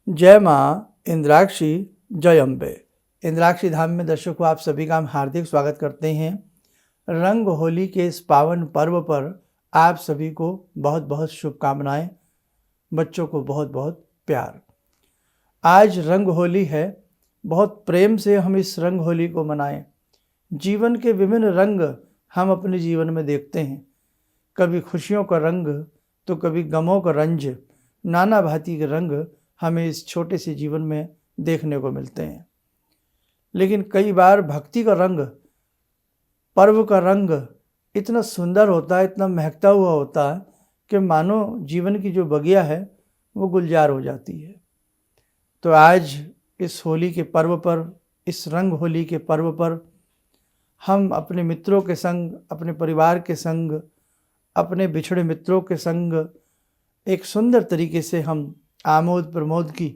जय माँ इंद्राक्षी, जय अम्बे। इंद्राक्षी धाम में दर्शकों आप सभी का हम हार्दिक स्वागत करते हैं। रंग होली के इस पावन पर्व पर आप सभी को बहुत बहुत शुभकामनाएं, बच्चों को बहुत बहुत प्यार। आज रंग होली है, बहुत प्रेम से हम इस रंग होली को मनाएं। जीवन के विभिन्न रंग हम अपने जीवन में देखते हैं, कभी खुशियों का रंग तो कभी गमों का रंज। नाना भांति के रंग हमें इस छोटे से जीवन में देखने को मिलते हैं, लेकिन कई बार भक्ति का रंग, पर्व का रंग इतना सुंदर होता है, इतना महकता हुआ होता है कि मानो जीवन की जो बगिया है वो गुलजार हो जाती है। तो आज इस होली के पर्व पर, इस रंग होली के पर्व पर हम अपने मित्रों के संग, अपने परिवार के संग, अपने बिछड़े मित्रों के संग एक सुंदर तरीके से हम आमोद प्रमोद की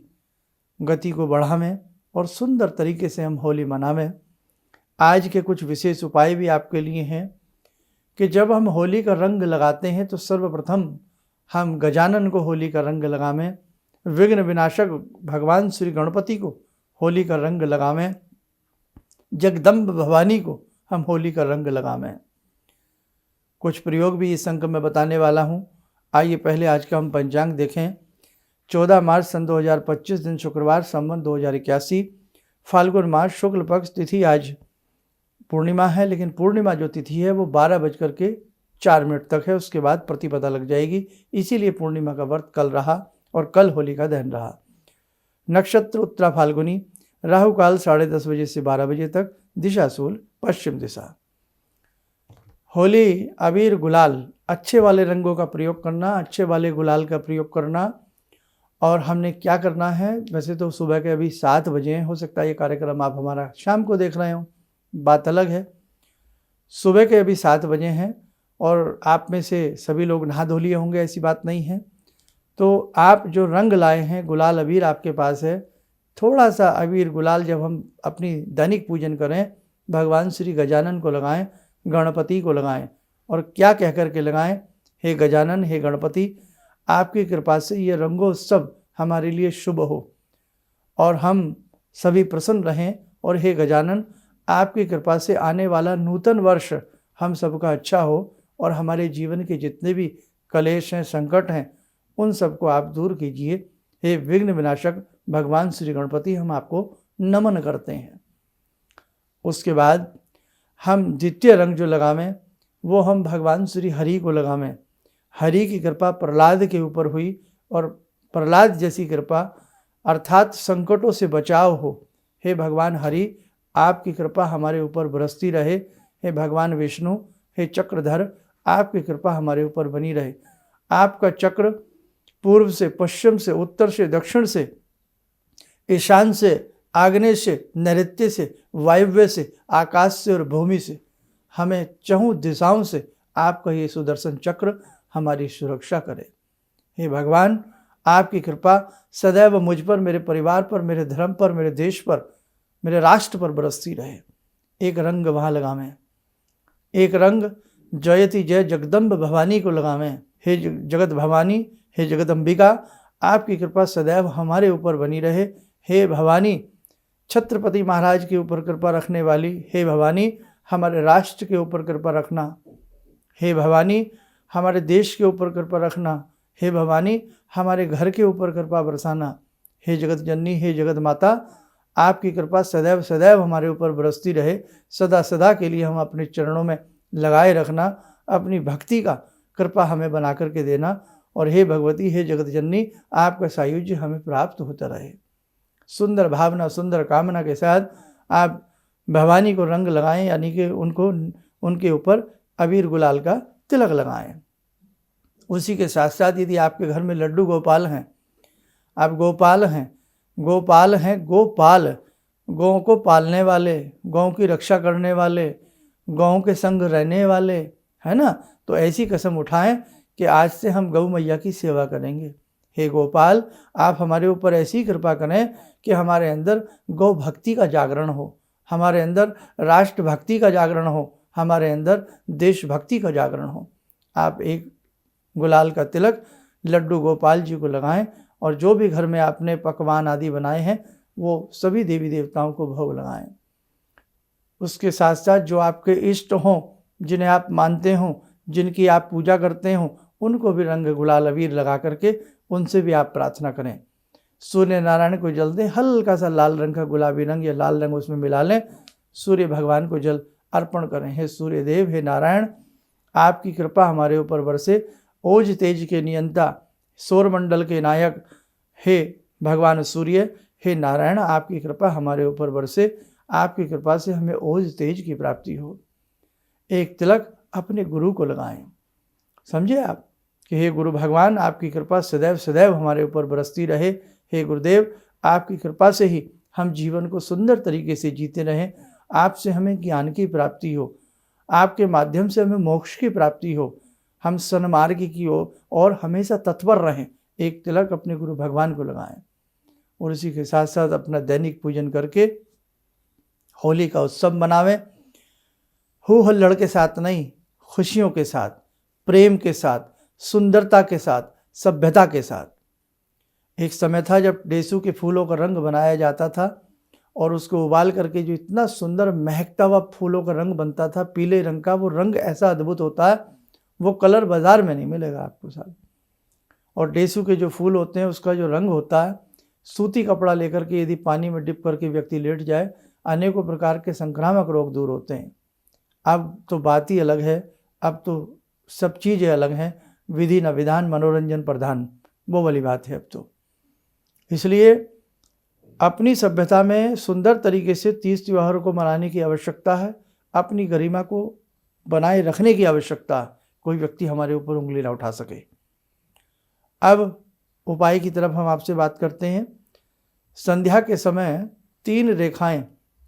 गति को बढ़ावें और सुंदर तरीके से हम होली मनावें। आज के कुछ विशेष उपाय भी आपके लिए हैं कि जब हम होली का रंग लगाते हैं तो सर्वप्रथम हम गजानन को होली का रंग लगावें, विघ्न विनाशक भगवान श्री गणपति को होली का रंग लगावें, जगदम्ब भवानी को हम होली का रंग लगावें। कुछ प्रयोग भी इस अंक में बताने वाला हूँ। आइए पहले आज का हम पंचांग देखें। 14 मार्च सन 2025 दिन शुक्रवार, संवत 2081, फाल्गुन मास शुक्ल पक्ष, तिथि आज पूर्णिमा है, लेकिन पूर्णिमा जो तिथि है वो 12:04 तक है, उसके बाद प्रतिपदा लग जाएगी। इसीलिए पूर्णिमा का व्रत कल रहा और कल होली का दहन रहा। नक्षत्र उत्तरा फाल्गुनी, राहु काल 10:30 बजे से 12 बजे तक, दिशा शूल पश्चिम दिशा। होली अबीर गुलाल, अच्छे वाले रंगों का प्रयोग करना, अच्छे वाले गुलाल का प्रयोग करना। और हमने क्या करना है, वैसे तो सुबह के अभी 7 बजे हैं, हो सकता है ये कार्यक्रम आप हमारा शाम को देख रहे हो, बात अलग है। सुबह के अभी 7 बजे हैं और आप में से सभी लोग नहा धो लिए होंगे, ऐसी बात नहीं है। तो आप जो रंग लाए हैं, गुलाल अबीर आपके पास है, थोड़ा सा अबीर गुलाल जब हम अपनी दैनिक पूजन करें, भगवान श्री गजानन को लगाएं, गणपति को लगाएं। और क्या कह कर के लगाएं, हे गजानन, हे गणपति, आपकी कृपा से ये रंगोत्सव हमारे लिए शुभ हो और हम सभी प्रसन्न रहें। और हे गजानन, आपकी कृपा से आने वाला नूतन वर्ष हम सबका अच्छा हो और हमारे जीवन के जितने भी कलेश हैं, संकट हैं, उन सबको आप दूर कीजिए। हे विघ्न विनाशक भगवान श्री गणपति, हम आपको नमन करते हैं। उसके बाद हम द्वितीय रंग जो लगावें वो हम भगवान श्री हरि को लगावें। हरि की कृपा प्रहलाद के ऊपर हुई और प्रहलाद जैसी कृपा अर्थात संकटों से बचाव हो। हे भगवान हरि, आपकी कृपा हमारे ऊपर बरसती रहे। हे भगवान विष्णु, हे चक्रधर, आपकी कृपा हमारे ऊपर बनी रहे। आपका चक्र पूर्व से, पश्चिम से, उत्तर से, दक्षिण से, ईशान से, आग्नेय से, नैऋत्य से, वायव्य से, आकाश से और भूमि से, हमें चहुं दिशाओं से आपका ये सुदर्शन चक्र हमारी सुरक्षा करे। हे भगवान, आपकी कृपा सदैव मुझ पर, मेरे परिवार पर, मेरे धर्म पर, मेरे देश पर, मेरे राष्ट्र पर बरसती रहे। एक रंग वहाँ लगावें। एक रंग जयति जय जगदम्ब भवानी को लगावें। हे जगत भवानी, हे जगदम्बिका, आपकी कृपा सदैव हमारे ऊपर बनी रहे। हे भवानी, छत्रपति महाराज के ऊपर कृपा रखने वाली, हे भवानी, हमारे राष्ट्र के ऊपर कृपा रखना। हे भवानी, हमारे देश के ऊपर कृपा रखना। हे भवानी, हमारे घर के ऊपर कृपा बरसाना। हे जगत जननी, हे जगत माता, आपकी कृपा सदैव सदैव हमारे ऊपर बरसती रहे। सदा सदा के लिए हम अपने चरणों में लगाए रखना। अपनी भक्ति का कृपा हमें बना करके देना। और हे भगवती, हे जगत जननी, आपका सायुज्य हमें प्राप्त होता रहे। सुंदर भावना, सुंदर कामना के साथ आप भवानी को रंग लगाएं, यानी कि उनके ऊपर अबीर गुलाल का तिलक लगाएं। उसी के साथ साथ यदि आपके घर में लड्डू गोपाल हैं, आप गोपाल हैं, गोपाल, गौ को पालने वाले, गौ की रक्षा करने वाले, गौ के संग रहने वाले, है ना, तो ऐसी कसम उठाएं कि आज से हम गौ मैया की सेवा करेंगे। हे गोपाल, आप हमारे ऊपर ऐसी कृपा करें कि हमारे अंदर गौ भक्ति का जागरण हो, हमारे अंदर राष्ट्र भक्ति का जागरण हो, हमारे अंदर देशभक्ति का जागरण हो। आप एक गुलाल का तिलक लड्डू गोपाल जी को लगाएं और जो भी घर में आपने पकवान आदि बनाए हैं वो सभी देवी देवताओं को भोग लगाएं। उसके साथ साथ जो आपके इष्ट हों, जिन्हें आप मानते हों, जिनकी आप पूजा करते हों, उनको भी रंग गुलाल अबीर लगा करके उनसे भी आप प्रार्थना करें। सूर्य नारायण को जल दें, हल्का सा लाल रंग का गुलाबी रंग या लाल रंग उसमें मिला लें, सूर्य भगवान को जल अर्पण करें। हे सूर्य देव, हे नारायण, आपकी कृपा हमारे ऊपर बरसे। ओज तेज के नियंता, सौरमंडल के नायक, हे भगवान सूर्य, हे नारायण, आपकी कृपा हमारे ऊपर बरसे। आपकी कृपा से हमें ओज तेज की प्राप्ति हो। एक तिलक अपने गुरु को लगाएं। समझे आप कि हे गुरु भगवान, आपकी कृपा सदैव सदैव हमारे ऊपर बरसती रहे। हे गुरुदेव, आपकी कृपा से ही हम जीवन को सुंदर तरीके से जीते रहें। आपसे हमें ज्ञान की प्राप्ति हो, आपके माध्यम से हमें मोक्ष की प्राप्ति हो, हम सन्मार्ग की हो और हमेशा तत्पर रहें। एक तिलक अपने गुरु भगवान को लगाएं और इसी के साथ साथ अपना दैनिक पूजन करके होली का उत्सव मनावें। हो हल्लड़ के साथ नहीं, खुशियों के साथ, प्रेम के साथ, सुंदरता के साथ, सभ्यता के साथ। एक समय था जब डेसू के फूलों का रंग बनाया जाता था और उसको उबाल करके जो इतना सुंदर महकता हुआ फूलों का रंग बनता था, पीले रंग का, वो रंग ऐसा अद्भुत होता है, वो कलर बाजार में नहीं मिलेगा आपको साहब। और डेसू के जो फूल होते हैं उसका जो रंग होता है, सूती कपड़ा लेकर के यदि पानी में डिप करके व्यक्ति लेट जाए, अनेकों प्रकार के संक्रामक रोग दूर होते हैं। अब तो बात ही अलग है, अब तो सब चीज़ें अलग हैं, विधि न विधान मनोरंजन प्रधान, वो वाली बात है अब तो। इसलिए अपनी सभ्यता में सुंदर तरीके से तीज त्योहारों को मनाने की आवश्यकता है, अपनी गरिमा को बनाए रखने की आवश्यकता है। कोई व्यक्ति हमारे ऊपर उंगली ना उठा सके। अब उपाय की तरफ हम आपसे बात करते हैं। संध्या के समय 3 रेखाएं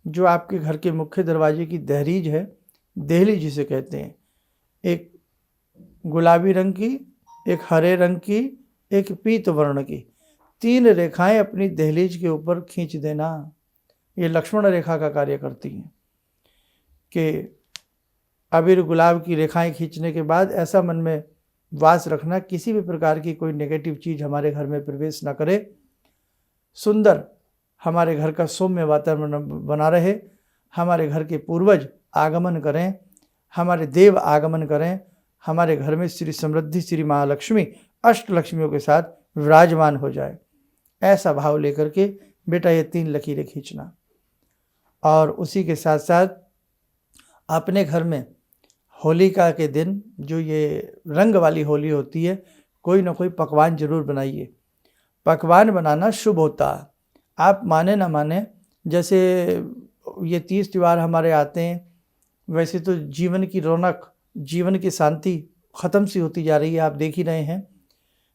जो आपके घर के मुख्य दरवाजे की दहलीज है, देहली जिसे कहते हैं, एक गुलाबी रंग की, एक हरे रंग की, एक पीत वर्ण की, 3 रेखाएं अपनी दहलीज के ऊपर खींच देना। ये लक्ष्मण रेखा का कार्य करती हैं कि अबीर गुलाब की रेखाएं खींचने के बाद ऐसा मन में वास रखना, किसी भी प्रकार की कोई नेगेटिव चीज़ हमारे घर में प्रवेश न करे, सुंदर हमारे घर का सौम्य वातावरण बना रहे, हमारे घर के पूर्वज आगमन करें, हमारे देव आगमन करें, हमारे घर में श्री समृद्धि श्री महालक्ष्मी अष्टलक्ष्मियों के साथ विराजमान हो जाए। ऐसा भाव लेकर के बेटा ये 3 लकीरें खींचना। और उसी के साथ साथ अपने घर में होलिका के दिन जो ये रंग वाली होली होती है, कोई ना कोई पकवान जरूर बनाइए। पकवान बनाना शुभ होता है, आप माने ना माने। जैसे ये 30 त्यौहार हमारे आते हैं, वैसे तो जीवन की रौनक, जीवन की शांति ख़त्म सी होती जा रही है, आप देख ही रहे हैं।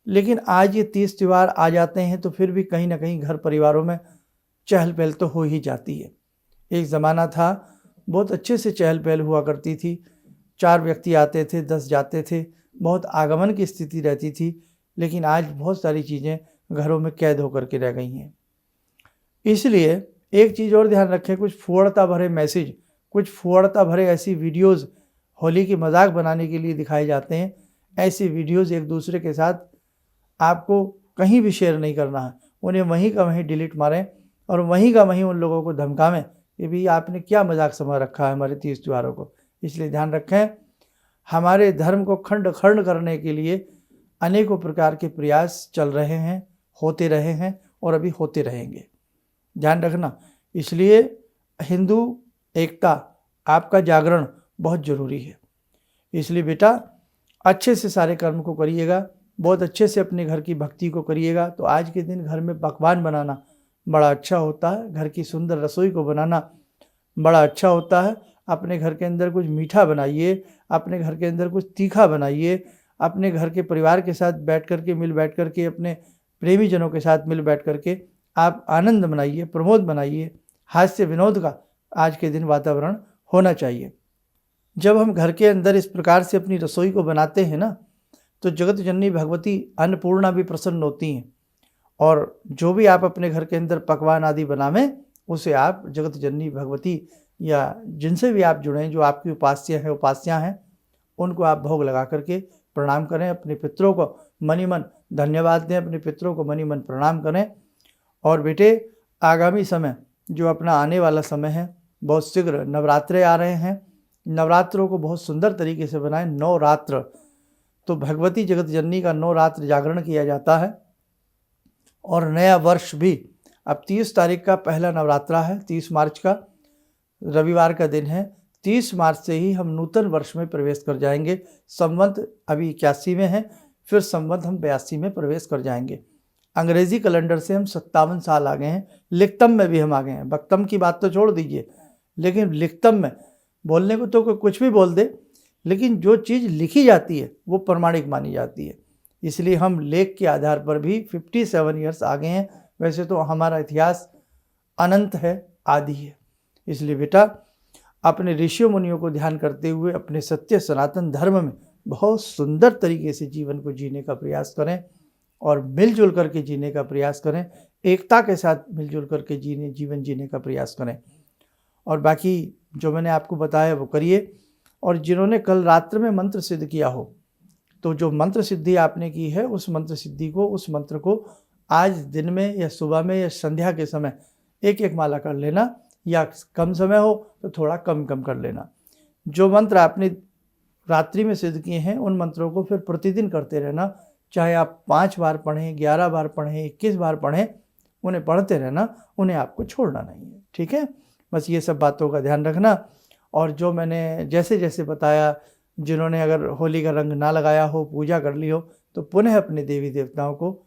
लेकिन आज ये 30 त्यौहार आ जाते हैं तो फिर भी कहीं ना कहीं घर परिवारों में चहल पहल तो हो ही जाती है। एक ज़माना था बहुत अच्छे से चहल पहल हुआ करती थी, 4 व्यक्ति आते थे, 10 जाते थे, बहुत आगमन की स्थिति रहती थी। लेकिन आज बहुत सारी चीज़ें घरों में कैद होकर के रह गई हैं। इसलिए एक चीज़ और ध्यान रखें, कुछ फुहड़ता भरे मैसेज, कुछ फुहड़ता भरे ऐसी वीडियोज़ होली की मजाक बनाने के लिए दिखाए जाते हैं। ऐसी वीडियोज़ एक दूसरे के साथ आपको कहीं भी शेयर नहीं करना है, उन्हें वहीं का वहीं डिलीट मारें और वहीं का वहीं उन लोगों को धमकावें कि भाई आपने क्या मजाक समझ रखा है हमारे 30 त्योहारों को। इसलिए ध्यान रखें, हमारे धर्म को खंड खंड करने के लिए अनेकों प्रकार के प्रयास चल रहे हैं, होते रहे हैं और अभी होते रहेंगे, ध्यान रखना। इसलिए हिंदू एकता, आपका जागरण बहुत ज़रूरी है। इसलिए बेटा अच्छे से सारे कर्म को करिएगा, बहुत अच्छे से अपने घर की भक्ति को करिएगा, तो आज के दिन घर में पकवान बनाना बड़ा अच्छा होता है, घर की सुंदर रसोई को बनाना बड़ा अच्छा होता है। अपने घर के अंदर कुछ मीठा बनाइए, अपने घर के अंदर कुछ तीखा बनाइए, अपने घर के परिवार के साथ बैठ कर के, मिल बैठ कर के, अपने प्रेमी जनों के साथ मिल बैठ कर के आप आनंद मनाइए, प्रमोद बनाइए। हास्य विनोद का आज के दिन वातावरण होना चाहिए। जब हम घर के अंदर इस प्रकार से अपनी रसोई को बनाते हैं ना, तो जगत जननी भगवती अन्नपूर्णा भी प्रसन्न होती हैं। और जो भी आप अपने घर के अंदर पकवान आदि बनावें, उसे आप जगत जननी भगवती या जिनसे भी आप जुड़ें, जो आपकी उपास्याँ हैं, उनको आप भोग लगा करके प्रणाम करें। अपने पितरों को मनी मन धन्यवाद दें, अपने पितरों को मनी मन प्रणाम करें। और बेटे, आगामी समय जो अपना आने वाला समय है, बहुत शीघ्र नवरात्रे आ रहे हैं। नवरात्रों को बहुत सुंदर तरीके से बनाएं। 9 रात्र तो भगवती जगत जननी का 9 रात्र जागरण किया जाता है। और नया वर्ष भी अब 30 तारीख का पहला नवरात्रा है, 30 मार्च का रविवार का दिन है। 30 मार्च से ही हम नूतन वर्ष में प्रवेश कर जाएंगे। संवत अभी 81 में है, फिर संवत हम 82 में प्रवेश कर जाएंगे। अंग्रेजी कैलेंडर से हम 57 साल आ गए हैं। लिखतम में भी हम आ गए हैं। वक्तम की बात तो छोड़ दीजिए, लेकिन लिखतम में बोलने को तो कोई कुछ भी बोल दे, लेकिन जो चीज़ लिखी जाती है वो प्रमाणिक मानी जाती है। इसलिए हम लेख के आधार पर भी 57 ईयर्स आ गए हैं। वैसे तो हमारा इतिहास अनंत है, आदि है। इसलिए बेटा, अपने ऋषियों मुनियों को ध्यान करते हुए अपने सत्य सनातन धर्म में बहुत सुंदर तरीके से जीवन को जीने का प्रयास करें और मिलजुल करके जीने का प्रयास करें। एकता के साथ मिलजुल करके जीवन जीने का प्रयास करें। और बाकी जो मैंने आपको बताया वो करिए। और जिन्होंने कल रात्र में मंत्र सिद्ध किया हो, तो जो मंत्र सिद्धि आपने की है, उस मंत्र सिद्धि को, उस मंत्र को आज दिन में या सुबह में या संध्या के समय एक एक माला कर लेना, या कम समय हो तो थोड़ा कम कम कर लेना। जो मंत्र आपने रात्रि में सिद्ध किए हैं, उन मंत्रों को फिर प्रतिदिन करते रहना। चाहे आप 5 बार पढ़ें, 11 बार पढ़ें, 21 बार पढ़ें, उन्हें पढ़ते रहना, उन्हें आपको छोड़ना नहीं है। ठीक है, बस ये सब बातों का ध्यान रखना। और जो मैंने जैसे जैसे बताया, जिन्होंने अगर होली का रंग ना लगाया हो, पूजा कर ली हो, तो पुनः अपने देवी देवताओं को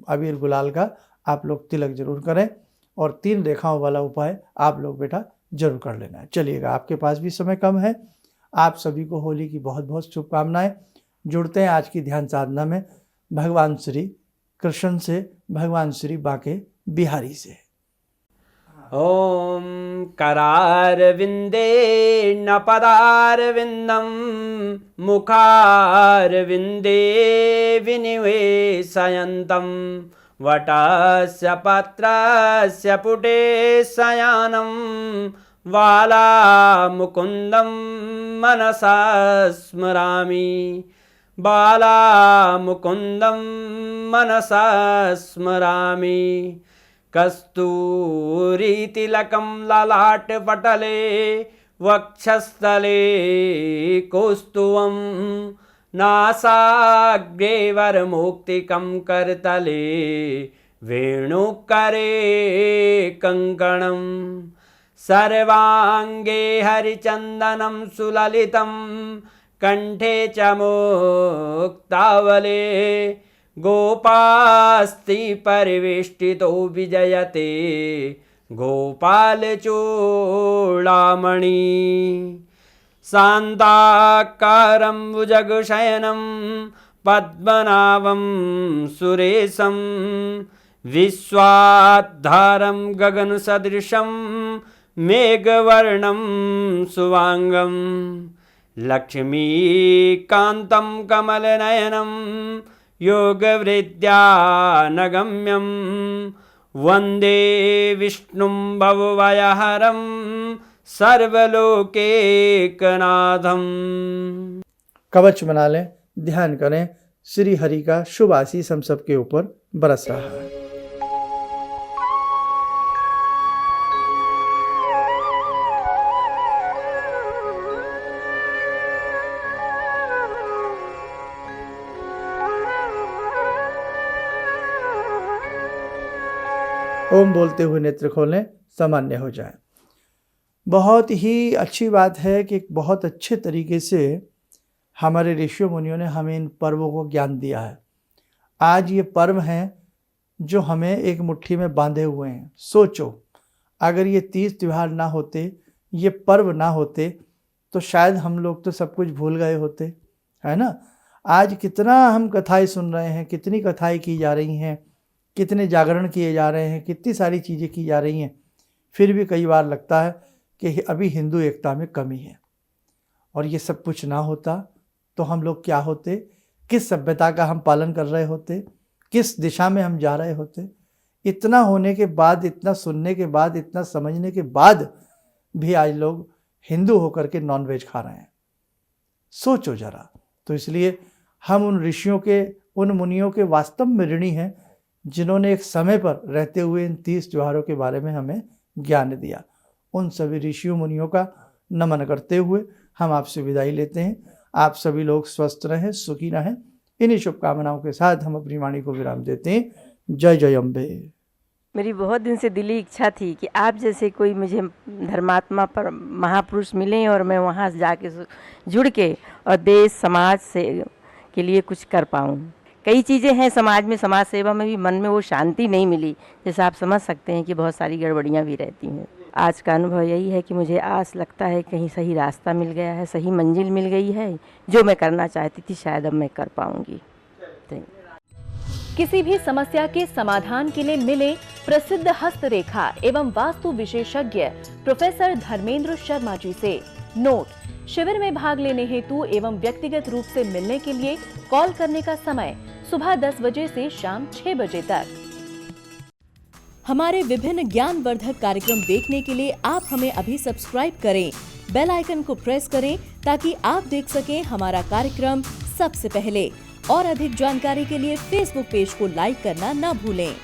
अबीर गुलाल का आप लोग तिलक जरूर करें। और 3 रेखाओं वाला उपाय आप लोग बेटा जरूर कर लेना है। चलिएगा, आपके पास भी समय कम है। आप सभी को होली की बहुत बहुत शुभकामनाएं। जुड़ते हैं आज की ध्यान साधना में भगवान श्री कृष्ण से, भगवान श्री बांके बिहारी से। ॐ करारविन्दे न पदारविन्दं मुखारविन्दे विनिवेशयन्तं वटस्य पत्रस्य पुटे शयनं बालामुकुन्दं मनसा स्मरामि बालामुकुन्दं मनसा स्मरामि कस्तूरीतिलकं ललाटपटले वक्षस्थले कौस्तुभं नासाग्रे वरमौक्तिकं करतले वेणुकरे कङ्कणं सर्वाङ्गे हरिचन्दनं सुललितं कंठे च मुक्तावले गोपास्ति परिवेष्टितो विजयते गोपालचूडामणि शान्ताकारं भुजगशयनं पद्मनाभं सुरेशं विश्वाधारं गगनसदृशं मेघवर्णं शुभांगं लक्ष्मीकान्तं कमलनयनं योगवृद्ध्यानगम्यं वन्दे विष्णुं भवभयहरं सर्वलोकैकनाथं। कवच बना लें, ध्यान करें, श्री हरि का शुभ आशीष हम सबके ऊपर बरस रहा है। ओम बोलते हुए नेत्र खोलें, सामान्य हो जाए। बहुत ही अच्छी बात है कि बहुत अच्छे तरीके से हमारे ऋषियों मुनियों ने हमें इन पर्वों को ज्ञान दिया है। आज ये पर्व हैं जो हमें एक मुट्ठी में बांधे हुए हैं। सोचो, अगर ये 30 त्योहार ना होते, ये पर्व ना होते, तो शायद हम लोग तो सब कुछ भूल गए होते, है ना। आज कितना हम कथाएं सुन रहे हैं, कितनी कथाएं की जा रही हैं, कितने जागरण किए जा रहे हैं, कितनी सारी चीज़ें की जा रही हैं, फिर भी कई बार लगता है कि अभी हिंदू एकता में कमी है। और ये सब कुछ ना होता तो हम लोग क्या होते, किस सभ्यता का हम पालन कर रहे होते, किस दिशा में हम जा रहे होते। इतना होने के बाद, इतना सुनने के बाद, इतना समझने के बाद भी आज लोग हिंदू होकर के नॉनवेज खा रहे हैं। सोचो ज़रा। तो इसलिए हम उन ऋषियों के उन मुनियों के वास्तव में ऋणी हैं जिन्होंने एक समय पर रहते हुए इन 30 त्योहारों के बारे में हमें ज्ञान दिया। उन सभी ऋषियों मुनियों का नमन करते हुए हम आपसे विदाई लेते हैं। आप सभी लोग स्वस्थ रहें, सुखी रहें। इन्हीं शुभकामनाओं के साथ हम अपनी वाणी को विराम देते हैं। जय जय अम्बे। मेरी बहुत दिन से दिली इच्छा थी कि आप जैसे कोई मुझे धर्मात्मा पर महापुरुष मिलें और मैं वहाँ जाके जुड़ के और देश समाज से के लिए कुछ कर पाऊँ। कई चीज़ें हैं समाज में, समाज सेवा में भी मन में वो शांति नहीं मिली, जैसे आप समझ सकते हैं कि बहुत सारी गड़बड़ियाँ भी रहती हैं। आज का अनुभव यही है कि मुझे आस लगता है कहीं सही रास्ता मिल गया है, सही मंजिल मिल गई है। जो मैं करना चाहती थी शायद अब मैं कर पाऊँगी। किसी भी समस्या के समाधान के लिए मिले प्रसिद्ध हस्तरेखा एवं वास्तु विशेषज्ञ प्रोफेसर धर्मेंद्र शर्मा जी से। नोट: शिविर में भाग लेने हेतु एवं व्यक्तिगत रूप से मिलने के लिए कॉल करने का समय सुबह 10 बजे से शाम 6 बजे तक। हमारे विभिन्न ज्ञानवर्धक कार्यक्रम देखने के लिए आप हमें अभी सब्सक्राइब करें, बेल आइकन को प्रेस करें ताकि आप देख सकें हमारा कार्यक्रम सबसे पहले। और अधिक जानकारी के लिए फेसबुक पेज को लाइक करना न भूलें।